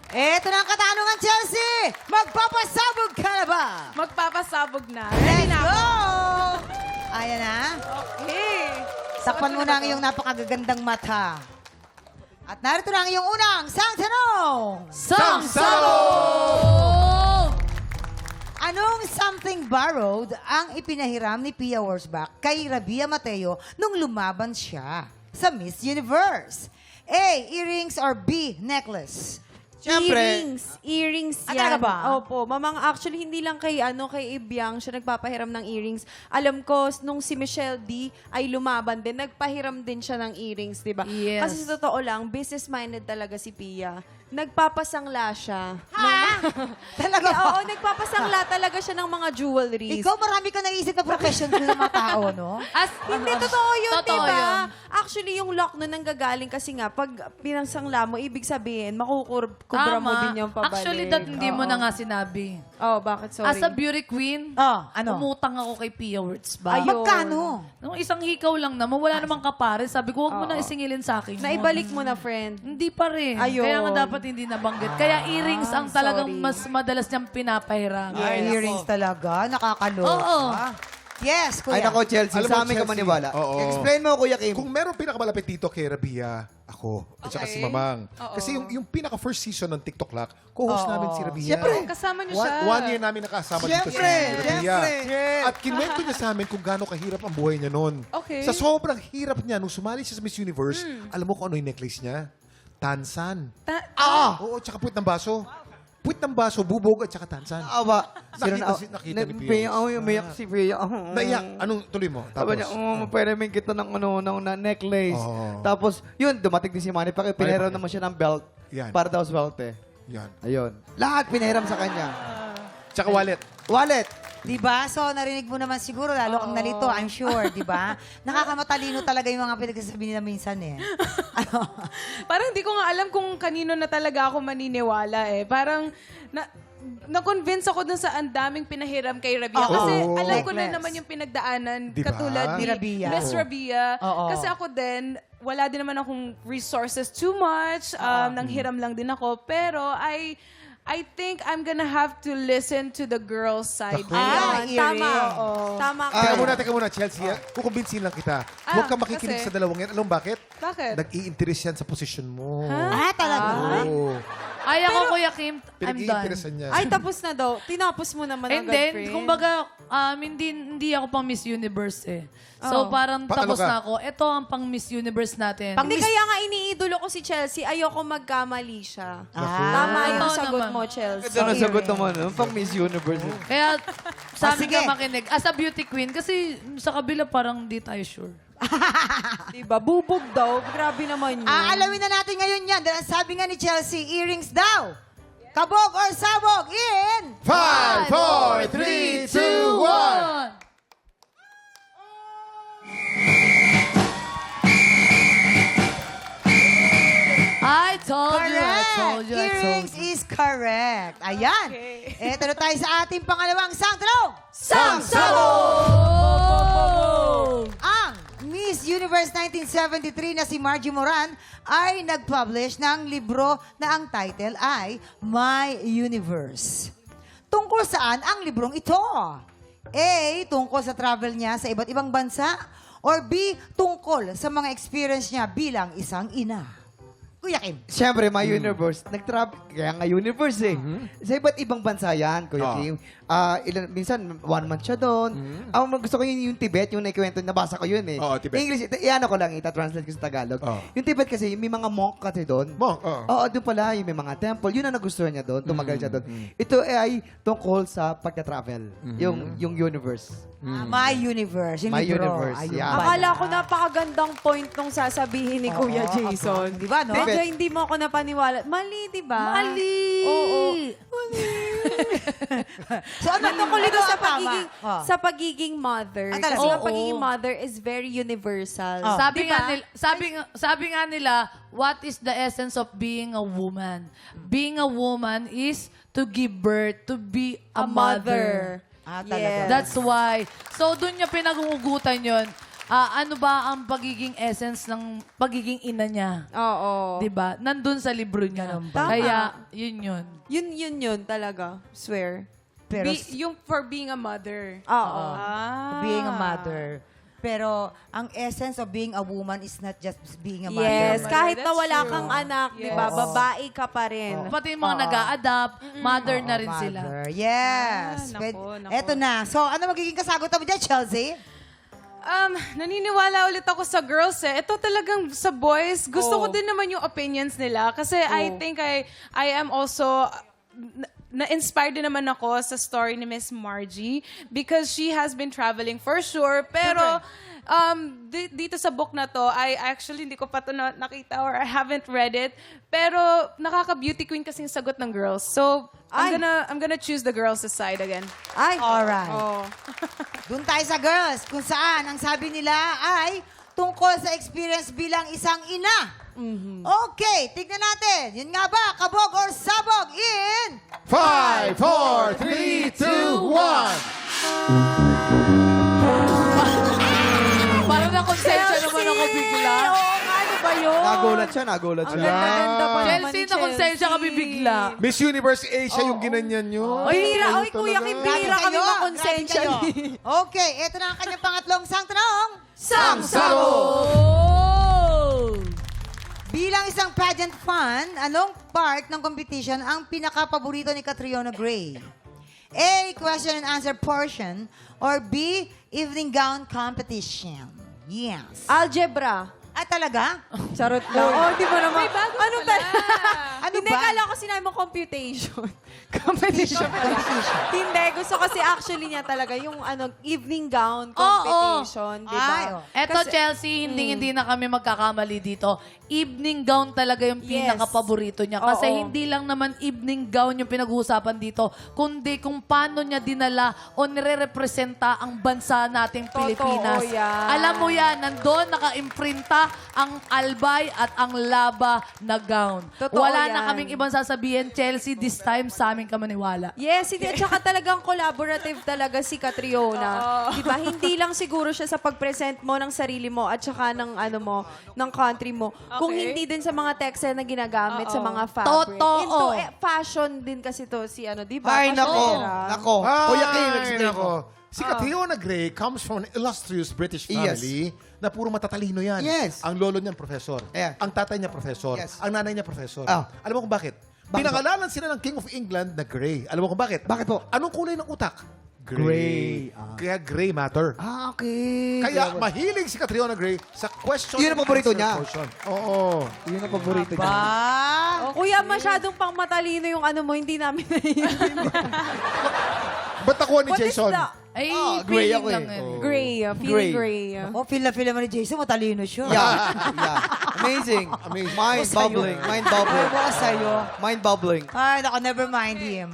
Eto na ang katanungan, Chelsea! Magpapasabog ka na ba? Magpapasabog na. Let's go! Ayan na. Okay. Takpan mo na ang iyong napakagagandang mata. At narito na ang iyong unang sang tanong. Anong something borrowed ang ipinahiram ni Pia Wurzbach kay Rabia Mateo nung lumaban siya sa Miss Universe? A. Earrings or B. Necklace? Siyempre. Earrings Ah, yan. talaga ba? Opo. Actually, hindi lang kay Ibiang siya nagpapahiram ng earrings. Alam ko, nung si Michelle D ay lumaban din, nagpahiram din siya ng earrings, di ba? Yes. Kasi sa totoo lang, business-minded talaga si Pia. Nagpapasangla siya. Talaga ba? Oo, nagpapasangla talaga siya ng mga jewelries. Ikaw, marami ka naisip na profession ko ng mga tao, no? Hindi, totoo yun, Totoo diba? yun. Actually, yung lock nun nanggagaling kasi nga, pag pinangsangla mo, ibig sabihin, makukubra mo din yung pabalik. Actually, that hindi mo Oo. na nga sinabi. Oh, bakit? Sorry. As a beauty queen, Ano? umutang ako kay Pia Wurzbach. Ayun. Magkano? Nung isang hikaw lang naman, wala namang kapare. Sabi ko, huwag mo na isingilin sa akin. Naibalik mo na, friend. Hindi pa rin. Ayun. Kaya nga dapat hindi nabanggit. Kaya earrings ang talagang sorry. mas madalas niyang pinapahiram. Ay, earrings talaga. Nakakaloka. Oo. Yes, kuya. Ay nako, Chelsea. Alam mo, Sa amin ka Chelsea, maniwala. oo. Explain mo, Kuya Kim. Kung meron pinakamalapit dito kay Rabia, ako. At saka si Mamang. Kasi yung pinaka-first season ng TikTok Lock, co-host namin si Rabia. Siyempre. Kasama niyo One year namin nakasama dito si Siyempre, Rabia. siyempre. At kinuwento niya sa amin kung gaano kahirap ang buhay niya noon. Okay. Sa sobrang hirap niya, nung sumali siya sa Miss Universe, alam mo kung ano yung necklace niya? Tansan. Oo, tsaka puwit ng baso. Puwit ng baso, bubog at saka tansan. Awa. Nakita ni Pia. Umiyak si Pia. Naiyak. Anong tuloy mo? Sabi Tapos, niya, pwede may kita ng na necklace. Oo. Tapos, yun, dumating din si Manny Pacquiao. Pinairam naman siya ng belt. Yan. Para daw sa belt eh. yan. Ayun. Lahat pinairam sa kanya. Tsaka wallet. Wallet. Diba? So, narinig mo naman siguro, lalo kang nalito, I'm sure, diba? Nakakamatalino talaga yung mga pinagsasabi nila minsan eh. Ano? Parang hindi ko nga alam kung kanino na talaga ako maniniwala eh. Parang na-convince ako dun sa ang daming pinahiram kay Rabia. Oo. Kasi alam ko na Necklace. naman yung pinagdaanan Diba? katulad Ni ni Rabia. Miss Rabia. Oo. Kasi ako din, wala din naman akong resources too much. Nang hiram lang din ako. Pero I think I'm gonna have to listen to the girl's side. Naku. Ayun, tama. earring. Tama ka. Teka muna, Chelsea. Kukumbinsin lang kita. Huwag kang makikinig kasi? sa dalawang yan. Alam mo bakit? Bakit? Nag-i-interest yan sa posisyon mo. Ah, talaga? Oo. Ay, ako, Kuya Kim, I'm done. Pinag-i-interestan niya. Ay, tapos na daw. Tinapos mo naman And agad, then, friend. kumbaga, hindi ako pang Miss Universe eh. So, parang Ano tapos ka? na ako. Ito ang pang Miss Universe natin. Hindi kaya nga iniidolo ko si Chelsea, ayoko magkamali siya. Tama yung Totoo sagot naman. mo, Chelsea. Ito na sagot naman. Pang Miss Universe. Kaya sa amin sige. ka makinig. As a beauty queen, kasi sa kabila parang di tayo sure. Diba? Bubog daw. Grabe naman yun. Alamin na natin ngayon yan. Dahil sabi nga ni Chelsea, earrings daw. Kabog or sabog in... 5, 4, 3, 2, 1. I told you, I Correct! told you, I told Earrings you. is correct. Ayan. Eto na tayo sa ating pangalawang sang tanong. Oh! Ang Miss Universe 1973 na si Margie Moran ay nag-publish ng libro na ang title ay My Universe. Tungkol saan ang librong ito? A. Tungkol sa travel niya sa iba't ibang bansa or B. Tungkol sa mga experience niya bilang isang ina. Kuya Kim. Siyempre, my universe. Nag-travel. Kaya nga universe eh. Sa iba't ibang bansa yan, Kuya Kim. Minsan, 1 month siya doon. Ang gusto ko yung Tibet, yung naikwento, nabasa ko yun eh. Oo, Tibet. English, ano ko lang, ita-translate ko sa Tagalog. Oo. Yung Tibet kasi, may mga monk kasi doon. Monk, oo. Oo, doon pala, yung may mga temple. Yun ang nagustuhan niya doon, tumagal siya doon. Ito ay tungkol sa pagka-travel. Yung universe. My Universe. Yung My libro. Universe, Ayun yeah. pala. Akala ko napakagandang point nung sasabihin ni Kuya Jason. Di ba, no? Medyo hindi mo ako napaniwala. Mali, di ba? Mali! Oo. So, ano Tungkol ito sa tama? pagiging Oh. sa pagiging mother. Ah, talaga? Kasi ang Oo. pagiging mother is very universal. Sabi Diba? sabi nga nila, what is the essence of being a woman? Being a woman is to give birth, to be a mother. Ah, talaga. That's why. So, dun niya pinag-uugutan yun. ano ba ang pagiging essence ng pagiging ina niya. Oo. 'Di ba? Nandun sa libro niya. Tama. Kaya, yun. Yun talaga. Swear. Pero Yung for being a mother. Oo. being a mother. Pero ang essence of being a woman is not just being a mother. Yes, kahit na That's wala true. kang anak, di ba? Yes. Babae ka pa rin. Pati yung mga nag-a-adapt, mother na rin sila. Mother. Yes. Ah, nako. Eto na. So, ano magiging kasagutan mo dyan, Chelsea? Naniniwala ulit ako sa girls eh. Ito talagang sa boys, gusto ko din naman yung opinions nila. Kasi I think I am also, na-inspired din naman ako sa story ni Miss Margie because she has been traveling for sure. Pero dito sa book na to, I actually hindi ko pa to nakita or I haven't read it. Pero nakaka-beauty queen kasi yung sagot ng girls. So, I'm gonna choose the girls' side again. Ay! Alright. Oh. Doon tayo sa girls, kung saan ang sabi nila ay tungkol sa experience bilang isang ina. Okay, tignan natin. Yun nga ba, kabog or sabog in... 5, 4, 3, 2, 1. Parang nakonsensya naman ako bigla. Oo nga, ano ba yun? Nagulat siya. Ang ganda-ganda pa naman Chelsea, ni nakonsensya kami bigla. Miss Universe Asia yung ginanyan nyo. Bihira. Oy, Kuya Kim, bihira kami makonsensya. Grabe kayo. Okay, ito na ang kanyang pangatlong sang tanong. Bilang isang pageant fan, anong part ng competition ang pinaka-paborito ni Catriona Gray? A, question and answer portion, or B, evening gown competition? Yes. Algebra. Ah, talaga? Charot lang. Oh, di ba naman? Ano ba? Ano Hindi, ba? kala ko sinabi mo computation. Competition. Hindi, gusto kasi actually niya talaga yung evening gown competition, di ba? Ay, oh. Eto, Kasi- Chelsea, hindi na kami magkakamali dito. Evening gown talaga yung Yes. pinaka-paborito niya. Kasi Oo. hindi lang naman evening gown yung pinag-uusapan dito, kundi kung paano niya dinala o nire-representa ang bansa nating Totoo Pilipinas. yan. Alam mo yan, nandun naka-imprinta ang albay at ang laba na gown. Totoo Wala na yan. kaming ibang sasabihin, Chelsea, this time sa amin ka maniwala. Yes, hindi. At saka talagang collaborative talaga si Catriona. Di ba? Hindi lang siguro siya sa pag-present mo ng sarili mo at saka ng ng country mo. Kung Okay. hindi din sa mga textile na ginagamit sa mga fabric. Totoo. Into fashion din kasi to si di ba? Ay, nako. Fashionera. Nako. Kuya Kim, explain mo. nako. Si Catriona Gray comes from an illustrious British family na puro matatalino yan. Yes. Ang lolo niyan, professor. Yeah. Ang tatay niya, professor. Yes. Ang nanay niya, professor. Ah. Alam mo kung bakit? Bakit Pinangalanan sila ng King of England na Gray. Alam mo kung bakit? Bakit po? Anong kulay ng utak? Gray. Kaya gray matter. Ah, okay. Kaya mahilig si Catriona Gray sa question Yun ang and paborito answer niya. portion. Oo. Yun ang paborito niya. Ah, Kuya, masyadong pang matalino yung mo, hindi namin naiintindihan. Ba't nakuha ni What is Jason? the- Ay, gray feeling ako lang eh. yan. Gray. Feeling Gray. gray. oh, feel na naman ni Jason, matalino siya. Yeah. Amazing. Amazing. Mind bubbling. Mind bubbling. Ano sa'yo? Mind bubbling. Ay, nako, never mind him.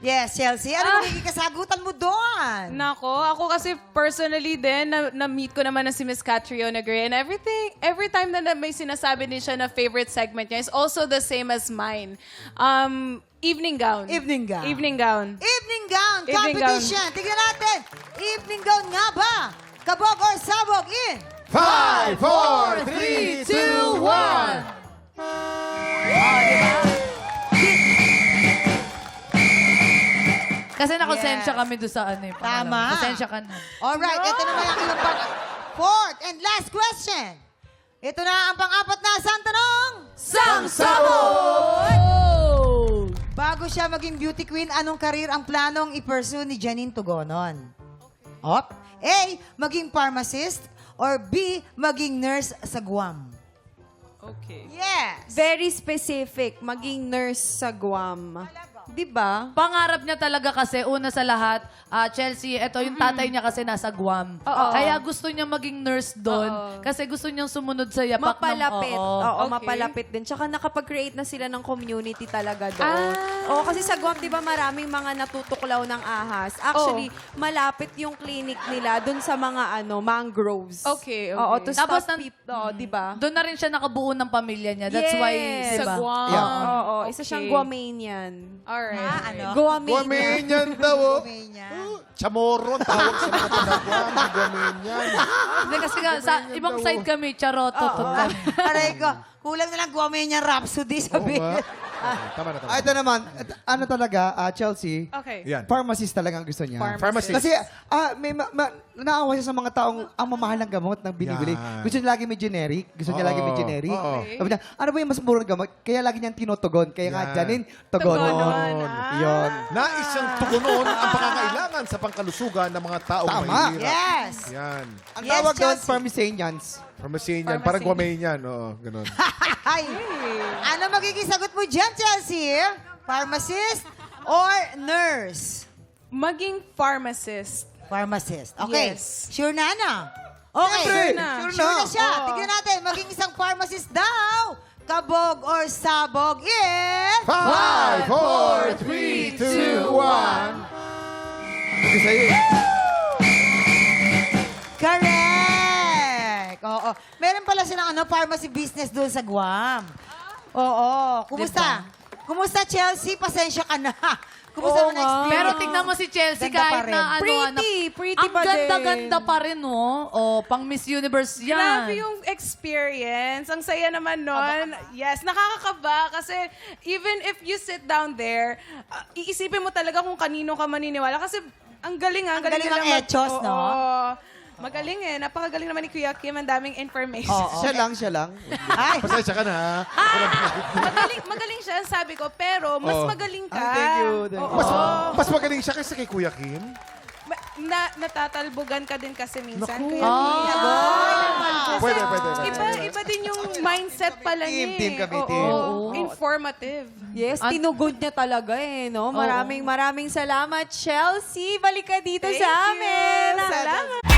Yes, Chelsea, ano magiging kasagutan mo doon? Nako, ako kasi personally din, na-meet ko naman na si Miss Catriona Gray and every time na may sinasabi din siya na favorite segment niya is also the same as mine. Evening gown. Evening gown. Evening gown. Evening gown Evening competition. Tignan natin. Evening gown nga ba? Kabog or sabog in? 5, 4, 3, 2, 1. Kasi nakonsensya Yes. kami doon sa ano eh. Tama. Konsensya ka na. Alright, ito naman ang ilang fourth and last question. Ito na ang pang-apat na sang tanong. Bago siya maging beauty queen, anong career ang planong i-pursue ni Janine Tugonon? Op. A, maging pharmacist, or B, maging nurse sa Guam? Okay. Yes. Very specific. Maging nurse sa Guam. Di ba? Pangarap niya talaga kasi, una sa lahat, Chelsea, ito yung tatay niya kasi nasa Guam. Kaya gusto niya maging nurse doon kasi gusto niyang sumunod sa yapak Mapalapit. ng... Oo. Oo, Okay. mapalapit din. Tsaka nakapag-create na sila ng community talaga doon. Oo, kasi sa Guam, di ba, maraming mga natutuklaw ng ahas. Actually, malapit yung clinic nila doon sa mga mangroves. Okay, okay. Oo, to Tapos stop people, di ba? Doon na rin siya nakabuo ng pamilya niya. That's why, Yes. di ba? Sa Guam. Yeah. Oo, isa Okay. siyang Guamanian. All Alright. Ano? Guamanian daw. Oh. Guamanian. Chamorro, tawag sa mga panagwam. Guamanian. Hindi kasi nga, sa ibang side kami, charotot kami. Aray ko, kulang na lang Guamanian Rhapsody Oo sabihin. nga. Tama na, tama. Ito naman, ano talaga, Chelsea, Okay. Yan. pharmacist talaga ang gusto niya. Pharmacist. Kasi may naawa siya sa mga taong ang mamahal ng gamot na binibili. Yan. Gusto niya lagi may generic. Gusto niya Oo. lagi may generic. Oo. Sabi niya, ano ba yung mas murang gamot? Kaya lagi niyang tinutugon. Kaya nga, Yan. Janine, tugonon. Tugonon. Yun. Nais siyang tugunon ang pangangailangan sa pangkalusugan ng mga taong Tama. mahihirap. Yes. Yan. Ang Yes, tawag doon, Chelsea. pharmacians. Pharmacian, parang Guamanian. Oo, ganun. Ay, ano magiging sagot mo dyan, Chelsea? Pharmacist or nurse? Maging pharmacist. Pharmacist. Okay. Yes. Sure na, Ana? Okay. Siyempre. na. Sure na siya. Oo. Tignan natin. Maging isang pharmacist daw. Kabog or sabog in... 5, 4, 3, 2, 1. Hindi sa'yo eh. Correct! Oo. Meron pala silang pharmacy business doon sa Guam. Oo. Kumusta? Kumusta, Chelsea? Pasensya ka na. Kumusta Oo mo na nga. experience? Pero tignan mo si Chelsea Ganda pa kahit rin. na ano, Pretty ang pa din. ganda-ganda pa rin, no? Oh, pang Miss Universe yan. Grabe yung experience. Ang saya naman nun. Yes, nakakakaba kasi even if you sit down there, iisipin mo talaga kung kanino ka maniniwala. Kasi ang galing Ang galing ang echos, no? Magaling eh. Napakagaling naman ni Kuya Kim. Ang daming information. Oo. Siya lang. Ay, Pasensya ka na ha. magaling siya, sabi ko. Pero mas Oo. magaling ka. Ah, thank you, thank you. Oo. Mas magaling siya kaysa kay Kuya Kim. Natatalbogan ka din kasi minsan. Naku. Kuya Kim. Pwede. Iba din yung mindset pala niya. Team kami, Oo. team. Informative. Yes, tinugod niya talaga no? Maraming salamat, Chelsea. Balik ka dito sa amin. Salamat.